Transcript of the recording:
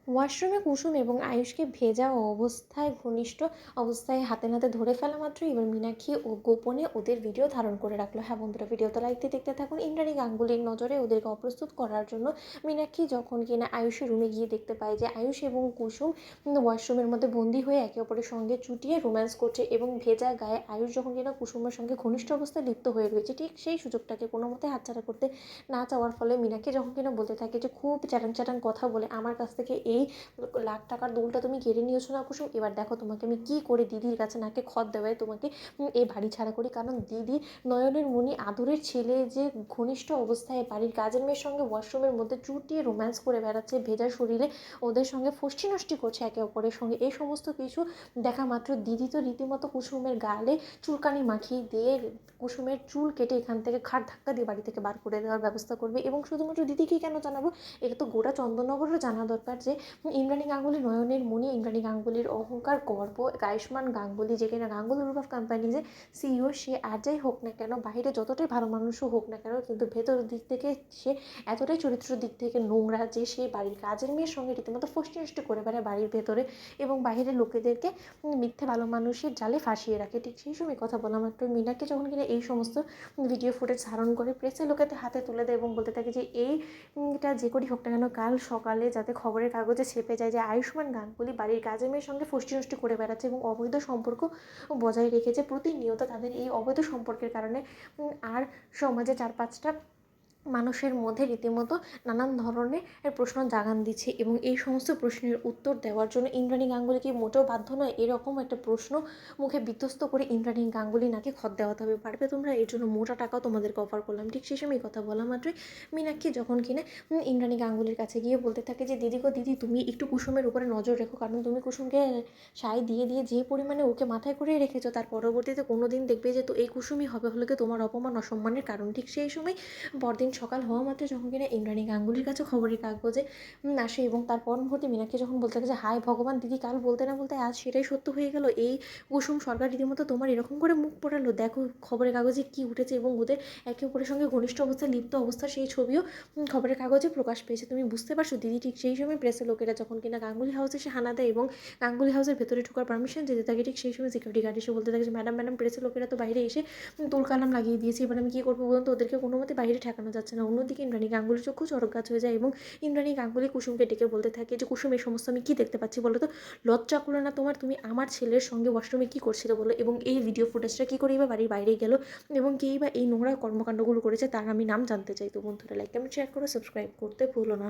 ওয়াশরুমে কুসুম এবং আয়ুষকে ভেজা অবস্থায় ঘনিষ্ঠ অবস্থায় হাতে নাতে ধরে ফেলা মাত্রই এবার মীনাক্ষী ও গোপনে ওদের ভিডিও ধারণ করে রাখলো। হ্যাঁ বন্ধুরা, ভিডিওটা লাইক দিয়ে দেখতে থাকুন। ইন্দ্রাণী গাঙ্গুলির নজরে ওদেরকে অপ্রস্তুত করার জন্য মীনাক্ষী যখন কিনা আয়ুষের রুমে গিয়ে দেখতে পায় যে আয়ুষ এবং কুসুম ওয়াশরুমের মধ্যে বন্দী হয়ে একে অপরের সঙ্গে চুটিয়ে রোম্যান্স করছে এবং ভেজা গায়ে আয়ুষ যখন কিনা কুসুমের সঙ্গে ঘনিষ্ঠ অবস্থায় লিপ্ত হয়ে রয়েছে, ঠিক সেই সুযোগটাকে কোনো মতে হাতছাড়া করতে না চাওয়ার ফলে মীনাক্ষী যখন কিনা বলতে থাকে যে খুব চ্যাটাং চ্যাটাং কথা বলে আমার কাছ থেকে এই লাখ টাকার দুলটা তুমি কেড়ে নিয়েছো না কুসুম, এবার দেখো তোমাকে আমি কী করে দিদির কাছে নাকে খত দেওয়ায় তোমাকে এই বাড়ি ছাড়া করি। কারণ দিদি নয়নের মণি আদরের ছেলে যে ঘনিষ্ঠ অবস্থায় বাড়ির কাজের মেয়ের সঙ্গে ওয়াশরুমের মধ্যে চুটিয়ে রোম্যান্স করে বেড়াচ্ছে, ভেজা শরীরে ওদের সঙ্গে ফষ্টি নষ্টি করছে একে অপরের সঙ্গে, এই সমস্ত কিছু দেখা মাত্র দিদি তো রীতিমতো কুসুমের গালে চুলকানি মাখিয়ে দিয়ে কুসুমের চুল কেটে এখান থেকে খাট ধাক্কা দিয়ে বাড়ি থেকে বার করে দেওয়ার ব্যবস্থা করবে। এবং শুধুমাত্র দিদিকে কেন জানাবো, এটা তো গোটা চন্দননগরেরও জানা দরকার যে ইন্দ্রাণী গাঙ্গুলি নয়নের মণি, ইন্দ্রাণী গাঙ্গুলির অহংকার গর্ব, আয়ুষ্মান গাঙ্গুলি যে কিনা গাঙ্গুলি গ্রুপ অফ কোম্পানিজে সিইও, সে আর যাই হোক না কেন, বাইরে যতটাই ভালো মানুষও হোক না কেন, কিন্তু ভেতর দিক থেকে সে এতটাই চরিত্রের দিক থেকে নোংরা যে সে বাড়ির কাজের মেয়ের সঙ্গে রীতিমতো ফষ্টি নষ্টি করে বেড়ায় বাড়ির ভেতরে এবং বাইরের লোকেদেরকে মিথ্যে ভালো মানুষের জালে ফাঁসিয়ে রাখে। ঠিক সেই সময় কথা বলা মাত্র মীনাকে যখন কিনা এই সমস্ত ভিডিও ফুটেজ ধারণ করে প্রেসের লোকেদের হাতে তুলে দেয় এবং বলতে থাকে যে এইটা যে করেই হোক না কেন কাল সকালে যাতে খবরের কাগজে ছেপে যায় যে আয়ুষ্মান গাঙ্গুলি বাড়ির কাজের মেয়ের সঙ্গে ফষ্টি নষ্টি করে বেড়াচ্ছে এবং অবৈধ সম্পর্ক বজায় রেখেছে। প্রতিনিয়ত তাদের এই অবৈধ সম্পর্কের কারণে আর সমাজে 4-5টা মানুষের মধ্যে রীতিমতো নানান ধরনের প্রশ্ন জাগান দিচ্ছে এবং এই সমস্ত প্রশ্নের উত্তর দেওয়ার জন্য ইন্দ্রাণী গাঙ্গুলি কি মোটেও বাধ্য নয়। এরকম একটা প্রশ্ন মুখে বিধ্বস্ত করে ইন্দ্রাণী গাঙ্গুলি নাকি খত দেওয়াতে হবে, পারবে তোমরা, এর জন্য মোটা টাকাও তোমাদেরকে অফার করলাম। ঠিক সেই সময় কথা বলা মাত্রই মীনাক্ষী যখন কিনা ইন্দ্রাণী গাঙ্গুলির কাছে গিয়ে বলতে থাকে যে দিদি গো দিদি, তুমি একটু কুসুমের উপরে নজর রেখো, কারণ তুমি কুসুমকে সায় দিয়ে দিয়ে যে পরিমাণে ওকে মাথায় করে রেখেছো তার পরবর্তীতে কোনো দিন দেখবে যে তো এই কুসুমই হবে হলো কি তোমার অপমান অসম্মানের কারণ। ঠিক সেই সময় পরদিন সকাল হওয়া মাত্র যখন কিনা ইন্দ্রাণী গাঙ্গুলির কাছে খবরের কাগজে আসে এবং তারপর মুহূর্তে মীনাক্ষী যখন বলতে থাকে যে হায় ভগবান, দিদি কাল বলতে না বলতে আজ সেটাই সত্য হয়ে গেল, এই কুসুম সরকার রীতিমতো তোমার এরকম করে মুখ পোড়ালো, দেখো খবরের কাগজে কী উঠেছে এবং ওদের একে অপরের সঙ্গে ঘনিষ্ঠ অবস্থায় লিপ্ত অবস্থা সেই ছবিও খবরের কাগজে প্রকাশ পেয়েছে, তুমি বুঝতে পারছো দিদি। ঠিক সেই সময় প্রেসের লোকেরা যখন কিনা গাঙ্গুলি হাউসে এসে হানা দেয় এবং গাঙ্গুলি হাউসের ভেতরে ঢোকার পারমিশন যেতে থাকে, ঠিক সেই সময় সিকিউরিটি গার্ড এসে বলতে থাকে যে ম্যাডাম ম্যাডাম, প্রেসের লোকেরা তো বাইরে এসে তুলকালাম লাগিয়ে দিয়েছে, এবার আমি কী করবো বলুন তো, ওদেরকে কোনো মতে বাইরে ঠেকানো যাচ্ছে না। অন্যদিকে ইন্দ্রাণী গাঙ্গুলির চক্ষু চড়ক গাছ হয়ে যায় এবং ইন্দ্রাণী গাঙ্গুলি কুসুমকে ডেকে বলতে থাকে যে কুসুম, এই সমস্ত আমি কী দেখতে পাচ্ছি বলো তো, লজ্জা করলো না তোমার, তুমি আমার ছেলের সঙ্গে ওয়াশরুমে কী করছিলে বলো, এবং এই ভিডিও ফুটেজটা কী করেই বা বাড়ির বাইরে গেল এবং কেই বা এই নোংরা কর্মকাণ্ডগুলো করেছে তার আমি নাম জানতে চাই। তো বন্ধুরা লাইক কমেন্ট শেয়ার করো, সাবস্ক্রাইব করতে ভুলো না।